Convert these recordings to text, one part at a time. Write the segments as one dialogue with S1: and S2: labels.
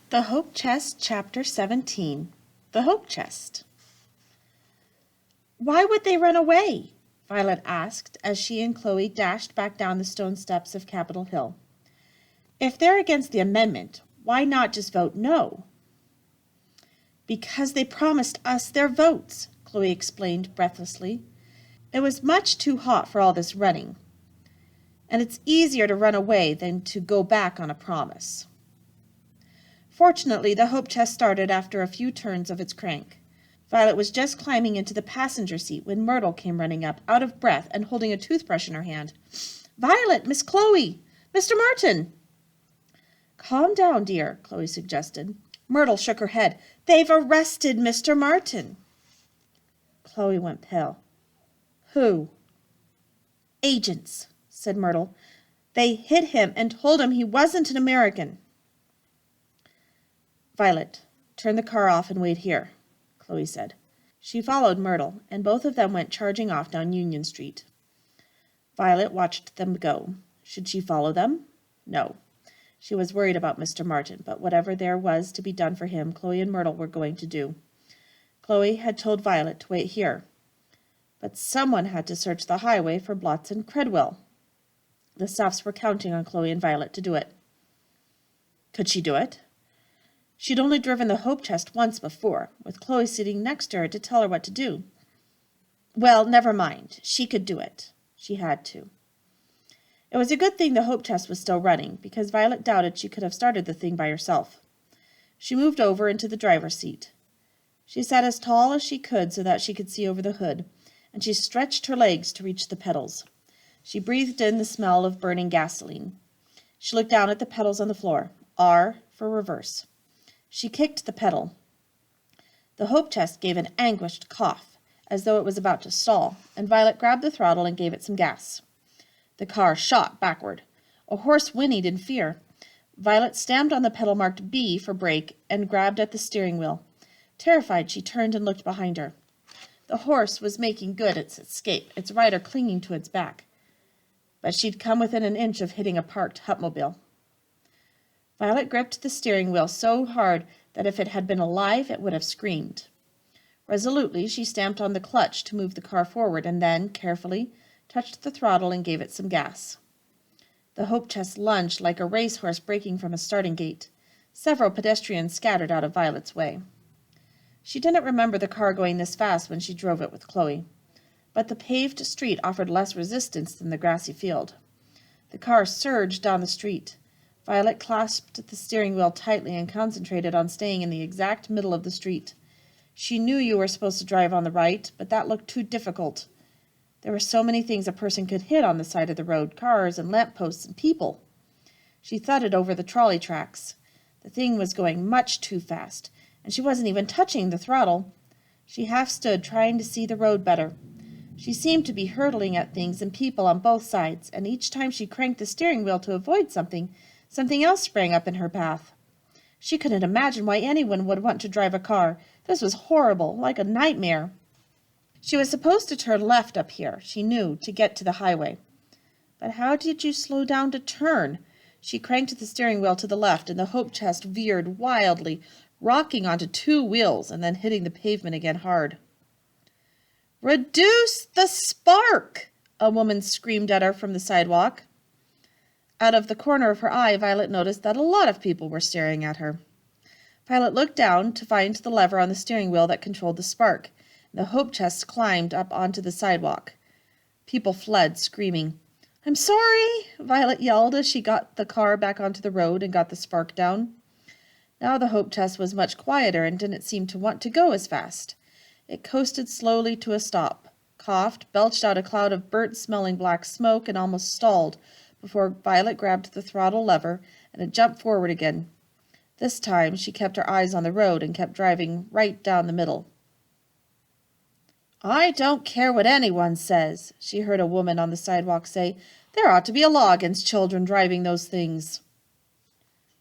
S1: The Hope Chest, Chapter 17. The Hope Chest. "Why would they run away?" Violet asked as she and Chloe dashed back down the stone steps of Capitol Hill. "If they're against the amendment, why not just vote no?" "Because they promised us their votes," Chloe explained breathlessly. "It was much too hot for all this running. And it's easier to run away than to go back on a promise." Fortunately, the Hope Chest started after a few turns of its crank. Violet was just climbing into the passenger seat when Myrtle came running up, out of breath and holding a toothbrush in her hand. "Violet, Miss Chloe! Mr. Martin!" "Calm down, dear," Chloe suggested. Myrtle shook her head. "They've arrested Mr. Martin." Chloe went pale. "Who?" "Agents," said Myrtle. "They hit him and told him he wasn't an American." "Violet, turn the car off and wait here," Chloe said. She followed Myrtle, and both of them went charging off down Union Street. Violet watched them go. Should she follow them? No. She was worried about Mr. Martin, but whatever there was to be done for him, Chloe and Myrtle were going to do. Chloe had told Violet to wait here, but someone had to search the highway for Blotz and Credwell. The Stuffs were counting on Chloe and Violet to do it. Could she do it? She'd only driven the Hope Chest once before, with Chloe sitting next to her to tell her what to do. Well, never mind. She could do it. She had to. It was a good thing the Hope Chest was still running, because Violet doubted she could have started the thing by herself. She moved over into the driver's seat. She sat as tall as she could so that she could see over the hood, and she stretched her legs to reach the pedals. She breathed in the smell of burning gasoline. She looked down at the pedals on the floor. R for reverse. She kicked the pedal. The Hope Chest gave an anguished cough, as though it was about to stall, and Violet grabbed the throttle and gave it some gas. The car shot backward. A horse whinnied in fear. Violet stamped on the pedal marked B for brake and grabbed at the steering wheel. Terrified, she turned and looked behind her. The horse was making good its escape, its rider clinging to its back. But she'd come within an inch of hitting a parked Hupmobile. Violet gripped the steering wheel so hard that if it had been alive, it would have screamed. Resolutely, she stamped on the clutch to move the car forward and then, carefully, touched the throttle and gave it some gas. The Hope Chest lunged like a racehorse breaking from a starting gate. Several pedestrians scattered out of Violet's way. She didn't remember the car going this fast when she drove it with Chloe, but the paved street offered less resistance than the grassy field. The car surged down the street. Violet clasped the steering wheel tightly and concentrated on staying in the exact middle of the street. She knew you were supposed to drive on the right, but that looked too difficult. There were so many things a person could hit on the side of the road, cars and lampposts and people. She thudded over the trolley tracks. The thing was going much too fast, and she wasn't even touching the throttle. She half stood, trying to see the road better. She seemed to be hurtling at things and people on both sides, and each time she cranked the steering wheel to avoid something else sprang up in her path. She couldn't imagine why anyone would want to drive a car. This was horrible, like a nightmare. She was supposed to turn left up here, she knew, to get to the highway. But how did you slow down to turn? She cranked the steering wheel to the left, and the Hope Chest veered wildly, rocking onto two wheels and then hitting the pavement again hard. "Reduce the spark!" a woman screamed at her from the sidewalk. Out of the corner of her eye, Violet noticed that a lot of people were staring at her. Violet looked down to find the lever on the steering wheel that controlled the spark. The Hope Chest climbed up onto the sidewalk. People fled, screaming. "I'm sorry," Violet yelled as she got the car back onto the road and got the spark down. Now the Hope Chest was much quieter and didn't seem to want to go as fast. It coasted slowly to a stop, coughed, belched out a cloud of burnt-smelling black smoke, and almost stalled before Violet grabbed the throttle lever and it jumped forward again. This time she kept her eyes on the road and kept driving right down the middle. "I don't care what anyone says," she heard a woman on the sidewalk say. "There ought to be a law against children driving those things."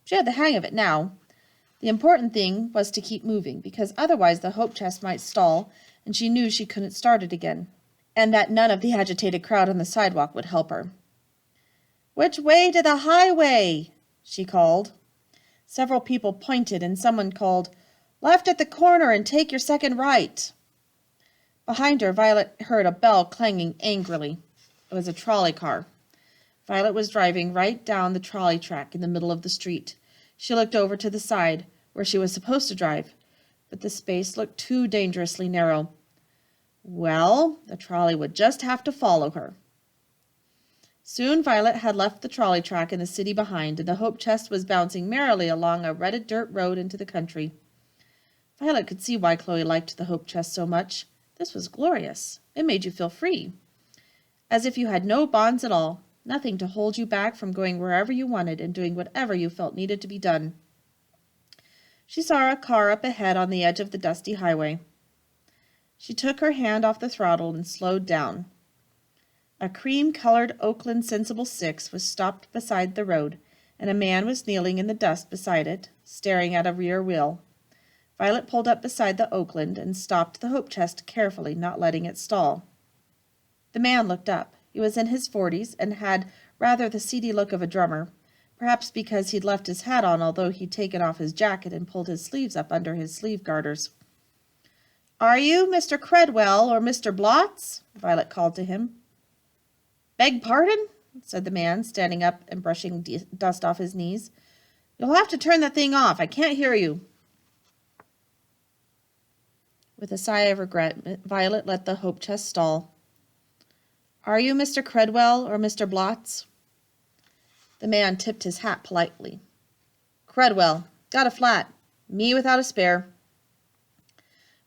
S1: She had the hang of it now. The important thing was to keep moving, because otherwise the Hope Chest might stall, and she knew she couldn't start it again, and that none of the agitated crowd on the sidewalk would help her. "Which way to the highway?" she called. Several people pointed and someone called, "Left at the corner and take your second right." Behind her, Violet heard a bell clanging angrily. It was a trolley car. Violet was driving right down the trolley track in the middle of the street. She looked over to the side, where she was supposed to drive, but the space looked too dangerously narrow. Well, the trolley would just have to follow her. Soon Violet had left the trolley track in the city behind, and the Hope Chest was bouncing merrily along a rutted dirt road into the country. Violet could see why Chloe liked the Hope Chest so much. This was glorious. It made you feel free, as if you had no bonds at all, nothing to hold you back from going wherever you wanted and doing whatever you felt needed to be done. She saw a car up ahead on the edge of the dusty highway. She took her hand off the throttle and slowed down. A cream-colored Oakland Sensible 6 was stopped beside the road, and a man was kneeling in the dust beside it, staring at a rear wheel. Violet pulled up beside the Oakland and stopped the Hope Chest carefully, not letting it stall. The man looked up. He was in his 40s and had rather the seedy look of a drummer, perhaps because he'd left his hat on, although he'd taken off his jacket and pulled his sleeves up under his sleeve garters. "Are you Mr. Credwell or Mr. Blotz?" Violet called to him. "Beg pardon?" said the man, standing up and brushing dust off his knees. "You'll have to turn that thing off. I can't hear you." With a sigh of regret, Violet let the Hope Chest stall. "Are you Mr. Credwell or Mr. Blotz?" The man tipped his hat politely. "Credwell. Got a flat. Me without a spare."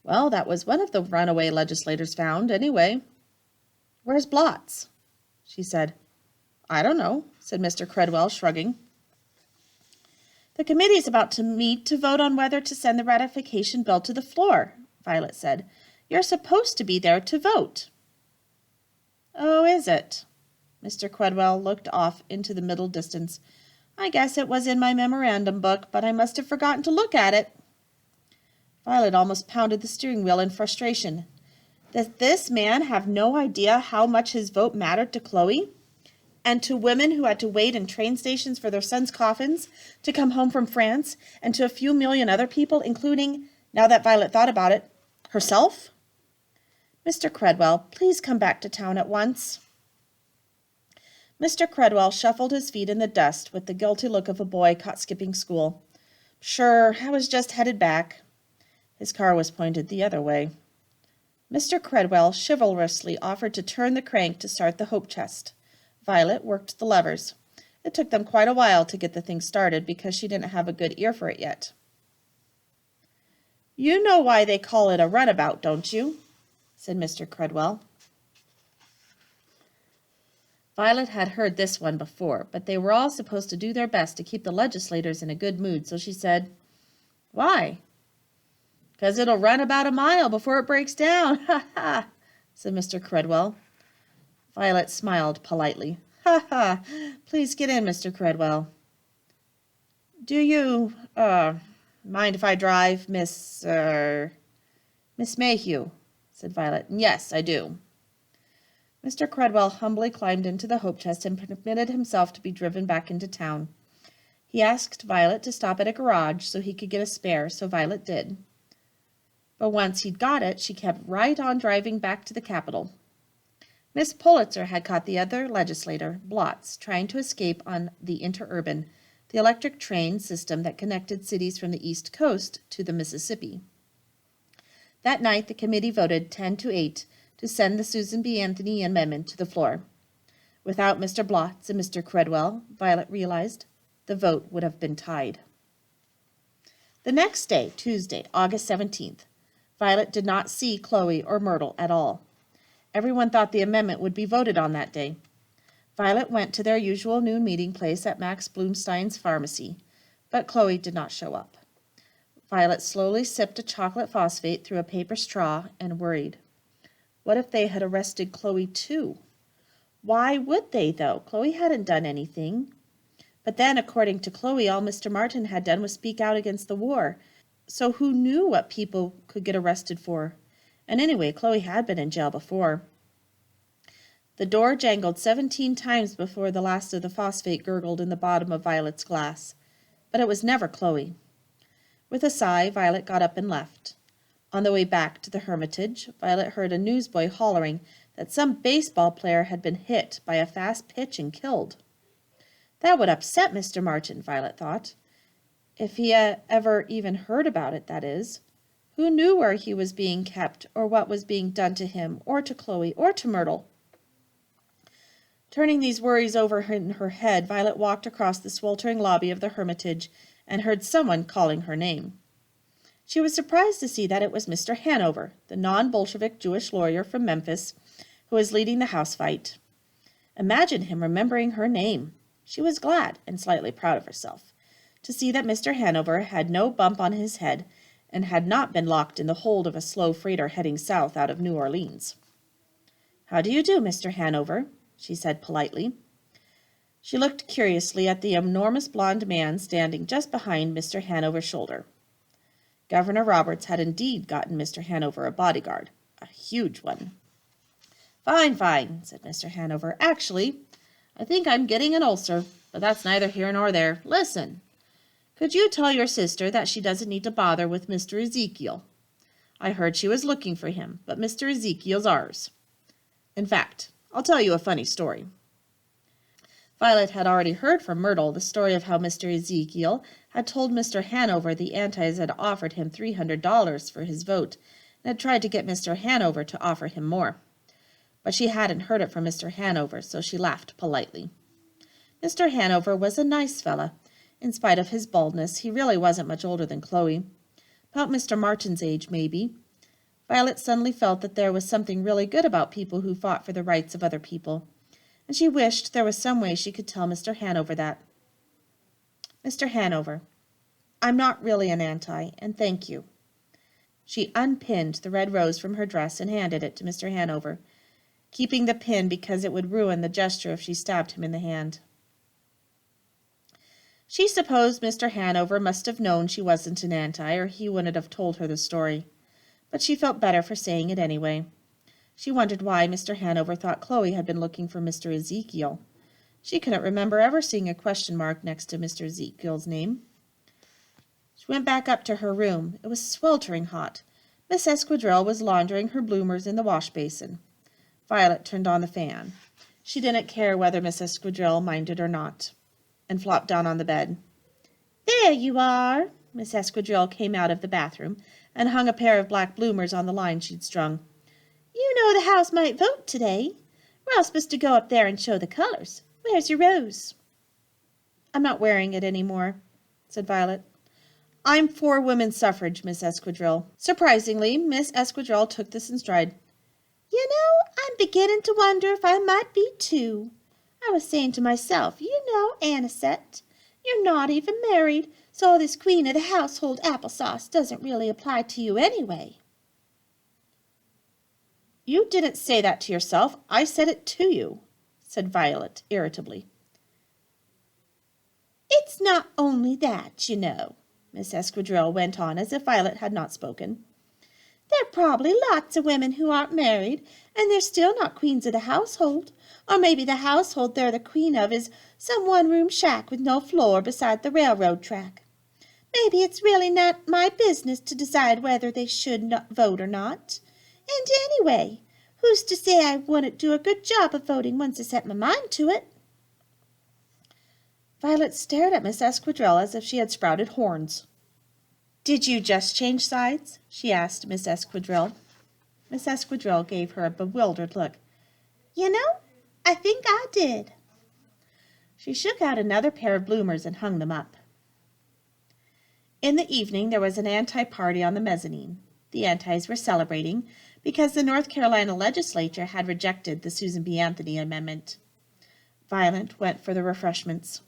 S1: Well, that was one of the runaway legislators found, anyway. "Where's Blotz?" she said. "I don't know," said Mr. Credwell, shrugging. "The committee's about to meet to vote on whether to send the ratification bill to the floor," Violet said. "You're supposed to be there to vote." "Oh, is it?" Mr. Credwell looked off into the middle distance. "I guess it was in my memorandum book, but I must have forgotten to look at it." Violet almost pounded the steering wheel in frustration. Did this man have no idea how much his vote mattered to Chloe? And to women who had to wait in train stations for their sons' coffins to come home from France, and to a few million other people, including, now that Violet thought about it, herself? "Mr. Credwell, please come back to town at once." Mr. Credwell shuffled his feet in the dust with the guilty look of a boy caught skipping school. "Sure, I was just headed back." His car was pointed the other way. Mr. Credwell chivalrously offered to turn the crank to start the Hope Chest. Violet worked the levers. It took them quite a while to get the thing started because she didn't have a good ear for it yet. "You know why they call it a runabout, don't you?" said Mr. Credwell. Violet had heard this one before, but they were all supposed to do their best to keep the legislators in a good mood, so she said, "Why?" "'Cause it'll run about a mile before it breaks down, ha ha," said Mr. Credwell. Violet smiled politely. "Ha ha, please get in, Mr. Credwell." "Do you, mind if I drive, Miss Mayhew?" said Violet. "Yes, I do." Mr. Credwell humbly climbed into the Hope Chest and permitted himself to be driven back into town. He asked Violet to stop at a garage so he could get a spare, so Violet did. But once he'd got it, she kept right on driving back to the Capitol. Miss Pulitzer had caught the other legislator, Blotz, trying to escape on the interurban, the electric train system that connected cities from the East Coast to the Mississippi. That night, the committee voted 10-8 to send the Susan B. Anthony amendment to the floor. Without Mr. Blotz and Mr. Credwell, Violet realized, the vote would have been tied. The next day, Tuesday, August 17th, Violet did not see Chloe or Myrtle at all. Everyone thought the amendment would be voted on that day. Violet went to their usual noon meeting place at Max Bloomstein's pharmacy, but Chloe did not show up. Violet slowly sipped a chocolate phosphate through a paper straw and worried. What if they had arrested Chloe too? Why would they, though? Chloe hadn't done anything. But then, according to Chloe, all Mr. Martin had done was speak out against the war. So who knew what people could get arrested for? And anyway, Chloe had been in jail before. The door jangled 17 times before the last of the phosphate gurgled in the bottom of Violet's glass. but it was never Chloe. With a sigh, Violet got up and left. On the way back to the Hermitage, Violet heard a newsboy hollering that some baseball player had been hit by a fast pitch and killed. That would upset Mr. Martin, Violet thought. If he ever even heard about it, that is. Who knew where he was being kept, or what was being done to him, or to Chloe, or to Myrtle? Turning these worries over in her head, Violet walked across the sweltering lobby of the Hermitage and heard someone calling her name. She was surprised to see that it was Mr. Hanover, the non-Bolshevik Jewish lawyer from Memphis, who was leading the house fight. Imagine him remembering her name. She was glad, and slightly proud of herself, to see that Mr. Hanover had no bump on his head and had not been locked in the hold of a slow freighter heading south out of New Orleans. "How do you do, Mr. Hanover?" she said politely. She looked curiously at the enormous blond man standing just behind Mr. Hanover's shoulder. Governor Roberts had indeed gotten Mr. Hanover a bodyguard, a huge one. "Fine, fine," said Mr. Hanover. "Actually, I think I'm getting an ulcer, but that's neither here nor there. Listen, could you tell your sister that she doesn't need to bother with Mr. Ezekiel? I heard she was looking for him, but Mr. Ezekiel's ours. In fact, I'll tell you a funny story." Violet had already heard from Myrtle the story of how Mr. Ezekiel had told Mr. Hanover the Antis had offered him $300 for his vote and had tried to get Mr. Hanover to offer him more. But she hadn't heard it from Mr. Hanover, so she laughed politely. Mr. Hanover was a nice fella. In spite of his baldness, he really wasn't much older than Chloe. About Mr. Martin's age, maybe. Violet suddenly felt that there was something really good about people who fought for the rights of other people, and she wished there was some way she could tell Mr. Hanover that. "Mr. Hanover, I'm not really an anti, and thank you." She unpinned the red rose from her dress and handed it to Mr. Hanover, keeping the pin because it would ruin the gesture if she stabbed him in the hand. She supposed Mr. Hanover must have known she wasn't an anti, or he wouldn't have told her the story, but she felt better for saying it anyway. She wondered why Mr. Hanover thought Chloe had been looking for Mr. Ezekiel. She couldn't remember ever seeing a question mark next to Mr. Ezekiel's name. She went back up to her room. It was sweltering hot. Miss Esquadrille was laundering her bloomers in the wash basin. Violet turned on the fan. She didn't care whether Miss Esquadrille minded or not, and flopped down on the bed. "There you are!" Miss Esquadrille came out of the bathroom and hung a pair of black bloomers on the line she'd strung. "You know the house might vote today. We're all supposed to go up there and show the colors. Where's your rose?" "I'm not wearing it any more," said Violet. "I'm for women's suffrage, Miss Esquadrille." Surprisingly, Miss Esquadrille took this in stride. "You know, I'm beginning to wonder if I might be too. I was saying to myself, you know, Anisette, you're not even married, so this queen of the household applesauce doesn't really apply to you anyway." "You didn't say that to yourself. I said it to you," said Violet irritably. "It's not only that, you know," Miss Esquadrille went on as if Violet had not spoken. "There are probably lots of women who aren't married, and they're still not queens of the household. Or maybe the household they're the queen of is some one-room shack with no floor beside the railroad track. Maybe it's really not my business to decide whether they should not vote or not. And anyway, who's to say I wouldn't do a good job of voting once I set my mind to it?" Violet stared at Miss Esquadrille as if she had sprouted horns. "Did you just change sides?" she asked Miss Esquadrille. Miss Esquadrille gave her a bewildered look. "You know, I think I did." She shook out another pair of bloomers and hung them up. In the evening there was an anti-party on the mezzanine. The antis were celebrating because the North Carolina legislature had rejected the Susan B. Anthony amendment. Violet went for the refreshments.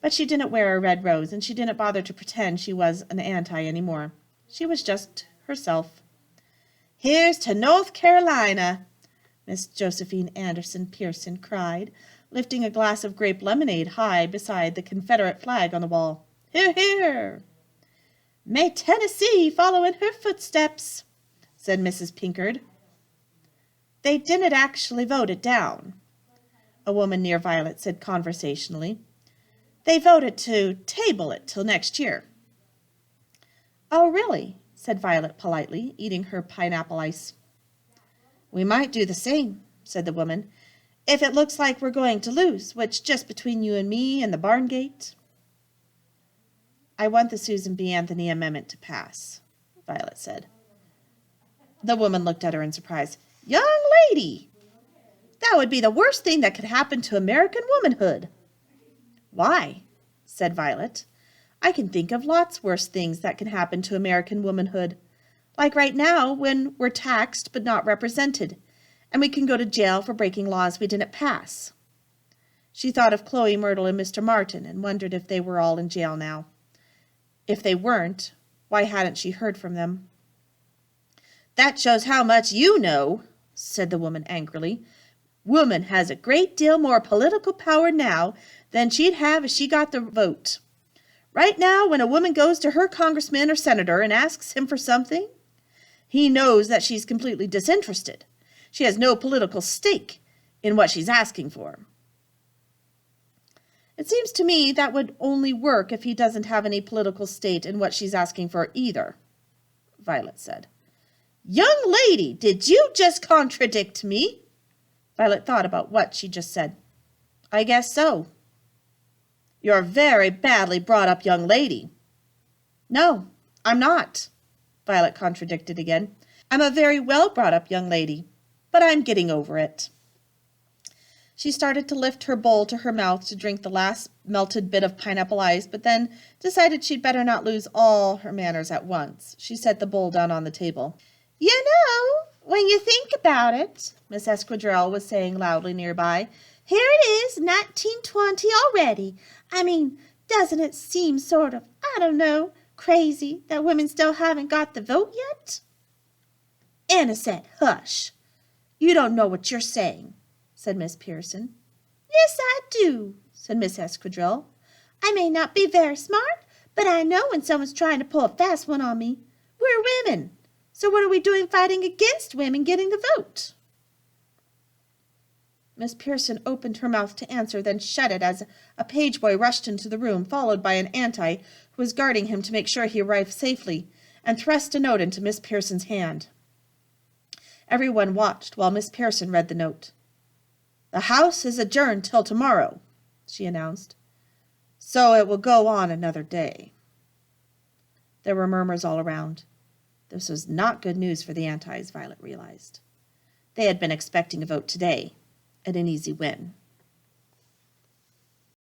S1: But she didn't wear a red rose, and she didn't bother to pretend she was an anti any more. She was just herself. "Here's to North Carolina!" Miss Josephine Anderson Pearson cried, lifting a glass of grape lemonade high beside the Confederate flag on the wall. "Hear, hear!" "May Tennessee follow in her footsteps," said Mrs. Pinkard. "They didn't actually vote it down," a woman near Violet said conversationally. They voted to table it till next year. Oh, really? Said Violet politely, eating her pineapple ice. We might do the same, said the woman, if it looks like we're going to lose, which just between you and me and the barn gate. I want the Susan B. Anthony amendment to pass, Violet said. The woman looked at her in surprise. Young lady! That would be the worst thing that could happen to American womanhood. Why? Said Violet. I can think of lots worse things that can happen to American womanhood. Like right now when we're taxed but not represented, and we can go to jail for breaking laws we didn't pass. She thought of Chloe Myrtle and Mr. Martin and wondered if they were all in jail now. If they weren't, why hadn't she heard from them? That shows how much you know, said the woman angrily. Woman has a great deal more political power now than she'd have if she got the vote. Right now, when a woman goes to her congressman or senator and asks him for something, he knows that she's completely disinterested. She has no political stake in what she's asking for. It seems to me that would only work if he doesn't have any political stake in what she's asking for either, Violet said. Young lady, did you just contradict me? Violet thought about what she just said. I guess so. You're a very badly brought up young lady. No, I'm not, Violet contradicted again. I'm a very well brought up young lady, but I'm getting over it. She started to lift her bowl to her mouth to drink the last melted bit of pineapple ice, but then decided she'd better not lose all her manners at once. She set the bowl down on the table. You know, when you think about it, Miss Esquadrille was saying loudly nearby, here it is, 1920 already. I mean, doesn't it seem sort of, I don't know, crazy that women still haven't got the vote yet? Anna said, hush. You don't know what you're saying, said Miss Pearson. Yes, I do, said Miss Esquadrille. I may not be very smart, but I know when someone's trying to pull a fast one on me. We're women. So what are we doing fighting against women getting the vote? Miss Pearson opened her mouth to answer, then shut it as a page boy rushed into the room, followed by an auntie who was guarding him to make sure he arrived safely, and thrust a note into Miss Pearson's hand. Everyone watched while Miss Pearson read the note. The House is adjourned till tomorrow, she announced. So it will go on another day. There were murmurs all around. This was not good news for the Antis, Violet realized. They had been expecting a vote today, and an easy win.